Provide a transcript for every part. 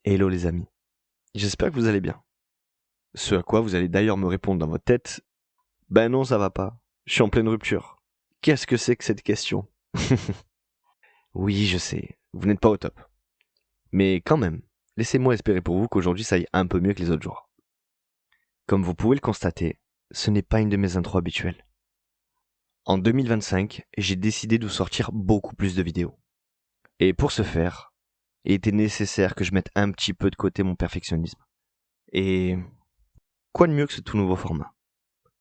Hello les amis, j'espère que vous allez bien. Ce à quoi vous allez d'ailleurs me répondre dans votre tête, ben non ça va pas, je suis en pleine rupture. Qu'est-ce que c'est que cette question? Oui je sais, vous n'êtes pas au top. Mais quand même, laissez-moi espérer pour vous qu'aujourd'hui ça aille un peu mieux que les autres jours. Comme vous pouvez le constater, ce n'est pas une de mes intros habituelles. En 2025, j'ai décidé de vous sortir beaucoup plus de vidéos. Et pour ce faire, il était nécessaire que je mette un petit peu de côté mon perfectionnisme. Et quoi de mieux que ce tout nouveau format?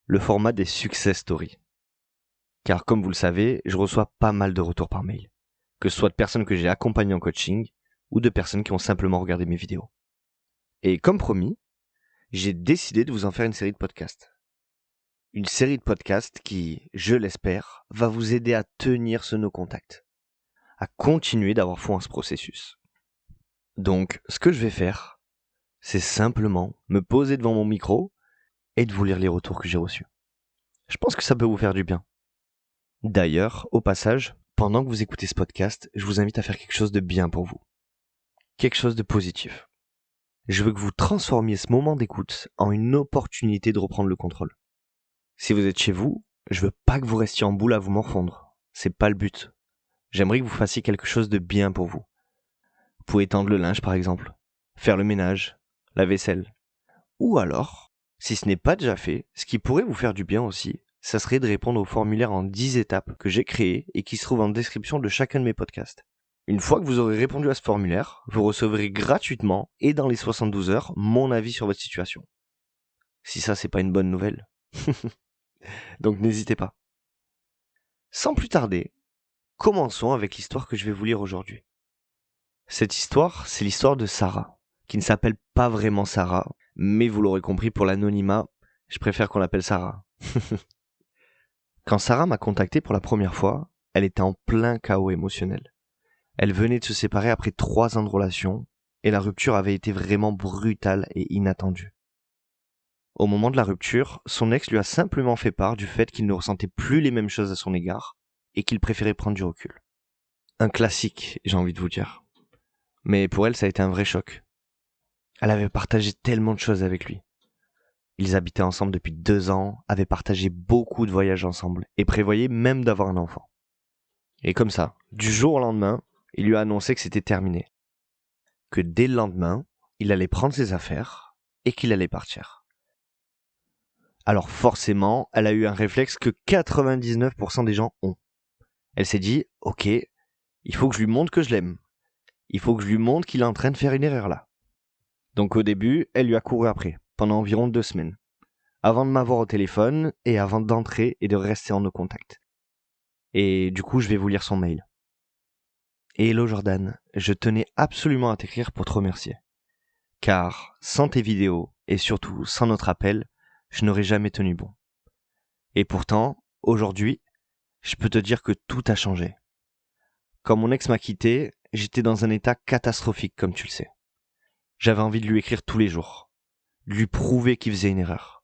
Le format des success stories. Car comme vous le savez, je reçois pas mal de retours par mail. Que ce soit de personnes que j'ai accompagnées en coaching ou de personnes qui ont simplement regardé mes vidéos. Et comme promis, j'ai décidé de vous en faire une série de podcasts. Une série de podcasts qui, je l'espère, va vous aider à tenir ce no contact. À continuer d'avoir foi en ce processus. Donc, ce que je vais faire, c'est simplement me poser devant mon micro et de vous lire les retours que j'ai reçus. Je pense que ça peut vous faire du bien. D'ailleurs, au passage, pendant que vous écoutez ce podcast, je vous invite à faire quelque chose de bien pour vous. Quelque chose de positif. Je veux que vous transformiez ce moment d'écoute en une opportunité de reprendre le contrôle. Si vous êtes chez vous, je veux pas que vous restiez en boule à vous morfondre. C'est pas le but. J'aimerais que vous fassiez quelque chose de bien pour vous. Vous pouvez tendre le linge par exemple, faire le ménage, la vaisselle. Ou alors, si ce n'est pas déjà fait, ce qui pourrait vous faire du bien aussi, ça serait de répondre au formulaire en 10 étapes que j'ai créé et qui se trouve en description de chacun de mes podcasts. Une fois que vous aurez répondu à ce formulaire, vous recevrez gratuitement et dans les 72 heures mon avis sur votre situation. Si ça c'est pas une bonne nouvelle. Donc n'hésitez pas. Sans plus tarder, commençons avec l'histoire que je vais vous lire aujourd'hui. Cette histoire, c'est l'histoire de Sarah, qui ne s'appelle pas vraiment Sarah, mais vous l'aurez compris pour l'anonymat, je préfère qu'on l'appelle Sarah. Quand Sarah m'a contacté pour la première fois, elle était en plein chaos émotionnel. Elle venait de se séparer après 3 ans de relation, et la rupture avait été vraiment brutale et inattendue. Au moment de la rupture, son ex lui a simplement fait part du fait qu'il ne ressentait plus les mêmes choses à son égard, et qu'il préférait prendre du recul. Un classique, j'ai envie de vous dire. Mais pour elle, ça a été un vrai choc. Elle avait partagé tellement de choses avec lui. Ils habitaient ensemble depuis 2 ans, avaient partagé beaucoup de voyages ensemble, et prévoyaient même d'avoir un enfant. Et comme ça, du jour au lendemain, il lui a annoncé que c'était terminé. Que dès le lendemain, il allait prendre ses affaires et qu'il allait partir. Alors forcément, elle a eu un réflexe que 99% des gens ont. Elle s'est dit, ok, il faut que je lui montre que je l'aime. Il faut que je lui montre qu'il est en train de faire une erreur là. Donc au début, elle lui a couru après, pendant environ 2 semaines. Avant de m'avoir au téléphone et avant d'entrer et de rester en nos contacts. Et du coup, je vais vous lire son mail. Hello Jordan, je tenais absolument à t'écrire pour te remercier. Car sans tes vidéos et surtout sans notre appel, je n'aurais jamais tenu bon. Et pourtant, aujourd'hui, je peux te dire que tout a changé. Quand mon ex m'a quitté, j'étais dans un état catastrophique comme tu le sais. J'avais envie de lui écrire tous les jours, de lui prouver qu'il faisait une erreur.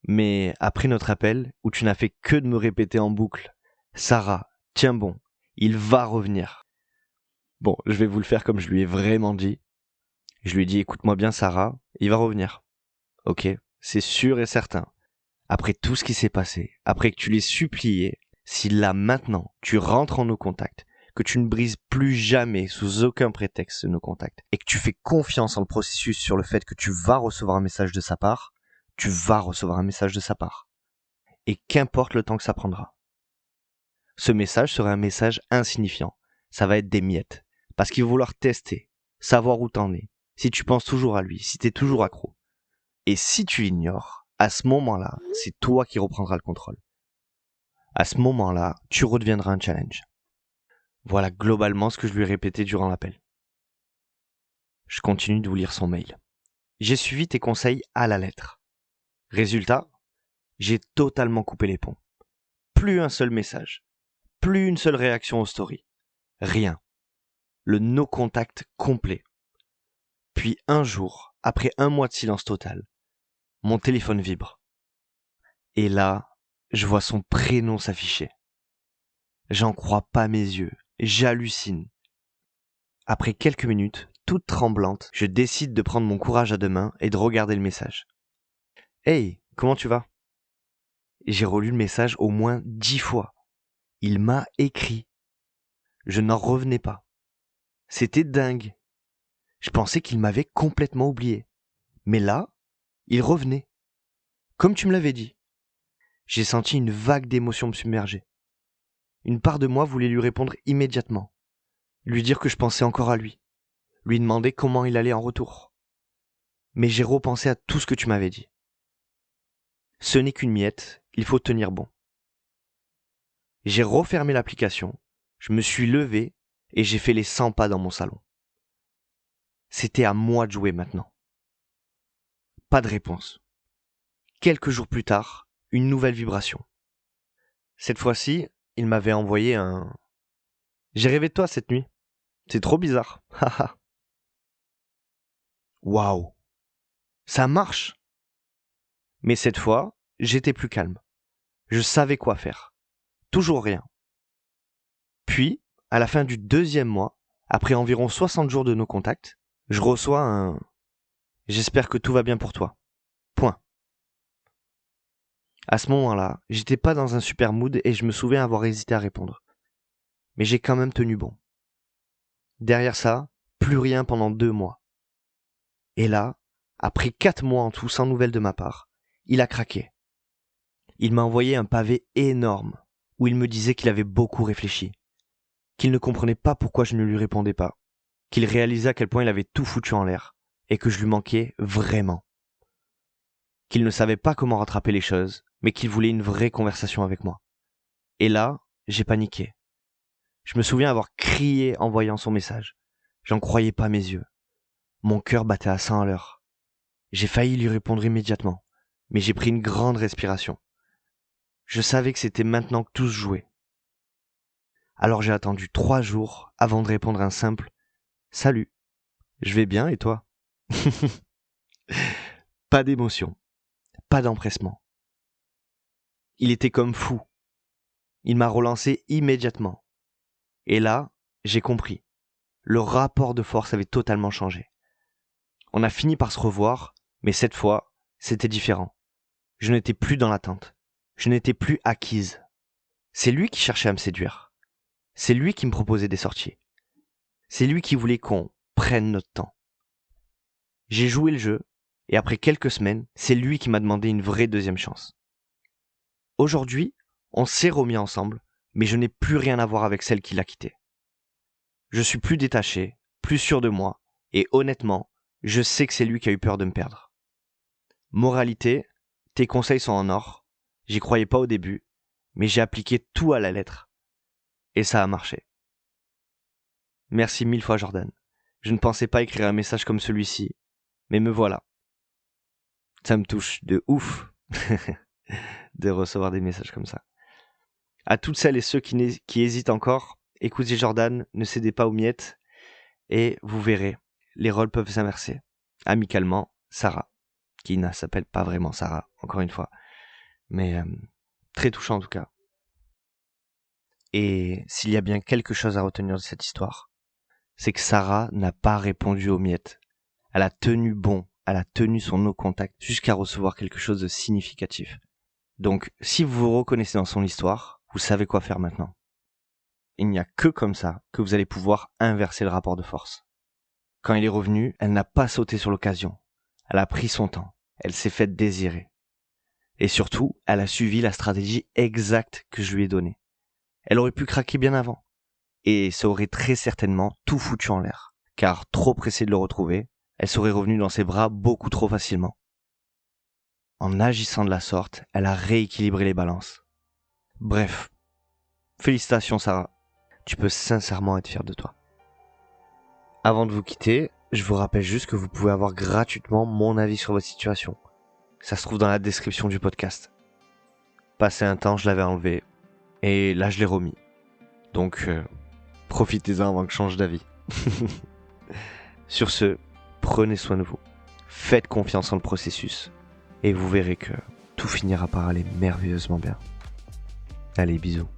Mais après notre appel, où tu n'as fait que de me répéter en boucle « Sarah, tiens bon, il va revenir ». Bon, je vais vous le faire comme je lui ai vraiment dit. Je lui ai dit, écoute-moi bien Sarah, il va revenir. Ok, c'est sûr et certain. Après tout ce qui s'est passé, après que tu l'aies supplié, si là maintenant tu rentres en nos contacts, que tu ne brises plus jamais sous aucun prétexte nos contacts, et que tu fais confiance en le processus sur le fait que tu vas recevoir un message de sa part, tu vas recevoir un message de sa part. Et qu'importe le temps que ça prendra. Ce message sera un message insignifiant. Ça va être des miettes. Parce qu'il va vouloir tester, savoir où t'en es, si tu penses toujours à lui, si t'es toujours accro. Et si tu l'ignores, à ce moment-là, c'est toi qui reprendras le contrôle. À ce moment-là, tu redeviendras un challenge. Voilà globalement ce que je lui ai répété durant l'appel. Je continue de vous lire son mail. J'ai suivi tes conseils à la lettre. Résultat, j'ai totalement coupé les ponts. Plus un seul message. Plus une seule réaction aux stories. Rien. Le no-contact complet. Puis un jour, après 1 mois de silence total, mon téléphone vibre. Et là, je vois son prénom s'afficher. J'en crois pas mes yeux. J'hallucine. Après quelques minutes, toute tremblante, je décide de prendre mon courage à deux mains et de regarder le message. « Hey, comment tu vas ?» J'ai relu le message au moins 10 fois. Il m'a écrit. Je n'en revenais pas. C'était dingue. Je pensais qu'il m'avait complètement oublié. Mais là, il revenait. Comme tu me l'avais dit. J'ai senti une vague d'émotions me submerger. Une part de moi voulait lui répondre immédiatement. Lui dire que je pensais encore à lui. Lui demander comment il allait en retour. Mais j'ai repensé à tout ce que tu m'avais dit. Ce n'est qu'une miette, il faut tenir bon. J'ai refermé l'application, je me suis levé et j'ai fait les 100 pas dans mon salon. C'était à moi de jouer maintenant. Pas de réponse. Quelques jours plus tard, une nouvelle vibration. Cette fois-ci, il m'avait envoyé un... J'ai rêvé de toi cette nuit. C'est trop bizarre. Haha. Waouh. Ça marche. Mais cette fois, j'étais plus calme. Je savais quoi faire. Toujours rien. Puis, à la fin du 2e mois, après environ 60 jours de nos contacts, je reçois un « J'espère que tout va bien pour toi. » Point. À ce moment-là, j'étais pas dans un super mood et je me souviens avoir hésité à répondre. Mais j'ai quand même tenu bon. Derrière ça, plus rien pendant 2 mois. Et là, après 4 mois en tout sans nouvelles de ma part, il a craqué. Il m'a envoyé un pavé énorme où il me disait qu'il avait beaucoup réfléchi, qu'il ne comprenait pas pourquoi je ne lui répondais pas, qu'il réalisait à quel point il avait tout foutu en l'air et que je lui manquais vraiment. Qu'il ne savait pas comment rattraper les choses, mais qu'il voulait une vraie conversation avec moi. Et là, j'ai paniqué. Je me souviens avoir crié en voyant son message. J'en croyais pas mes yeux. Mon cœur battait à 100 à l'heure. J'ai failli lui répondre immédiatement, mais j'ai pris une grande respiration. Je savais que c'était maintenant que tout se jouait. Alors j'ai attendu 3 jours avant de répondre un simple « Salut, je vais bien et toi ?» Pas d'émotion, pas d'empressement. Il était comme fou. Il m'a relancé immédiatement. Et là, j'ai compris. Le rapport de force avait totalement changé. On a fini par se revoir, mais cette fois, c'était différent. Je n'étais plus dans l'attente. Je n'étais plus acquise. C'est lui qui cherchait à me séduire. C'est lui qui me proposait des sorties. C'est lui qui voulait qu'on prenne notre temps. J'ai joué le jeu, et après quelques semaines, c'est lui qui m'a demandé une vraie deuxième chance. Aujourd'hui, on s'est remis ensemble, mais je n'ai plus rien à voir avec celle qui l'a quitté. Je suis plus détaché, plus sûr de moi, et honnêtement, je sais que c'est lui qui a eu peur de me perdre. Moralité, tes conseils sont en or, j'y croyais pas au début, mais j'ai appliqué tout à la lettre. Et ça a marché. Merci 1000 fois Jordan. Je ne pensais pas écrire un message comme celui-ci, mais me voilà. Ça me touche de ouf de recevoir des messages comme ça. À toutes celles et ceux qui hésitent encore, écoutez Jordan, ne cédez pas aux miettes, et vous verrez, les rôles peuvent s'inverser. Amicalement, Sarah, qui ne s'appelle pas vraiment Sarah, encore une fois, mais très touchant en tout cas. Et s'il y a bien quelque chose à retenir de cette histoire, c'est que Sarah n'a pas répondu aux miettes. Elle a tenu bon, elle a tenu son no contact jusqu'à recevoir quelque chose de significatif. Donc, si vous vous reconnaissez dans son histoire, vous savez quoi faire maintenant. Il n'y a que comme ça que vous allez pouvoir inverser le rapport de force. Quand il est revenu, elle n'a pas sauté sur l'occasion. Elle a pris son temps. Elle s'est faite désirer. Et surtout, elle a suivi la stratégie exacte que je lui ai donnée. Elle aurait pu craquer bien avant. Et ça aurait très certainement tout foutu en l'air. Car trop pressée de le retrouver, elle serait revenue dans ses bras beaucoup trop facilement. En agissant de la sorte, elle a rééquilibré les balances. Bref, félicitations Sarah, tu peux sincèrement être fière de toi. Avant de vous quitter, je vous rappelle juste que vous pouvez avoir gratuitement mon avis sur votre situation. Ça se trouve dans la description du podcast. Passé un temps, je l'avais enlevé, et là je l'ai remis. Donc, profitez-en avant que je change d'avis. Sur ce, prenez soin de vous. Faites confiance en le processus. Et vous verrez que tout finira par aller merveilleusement bien. Allez, bisous.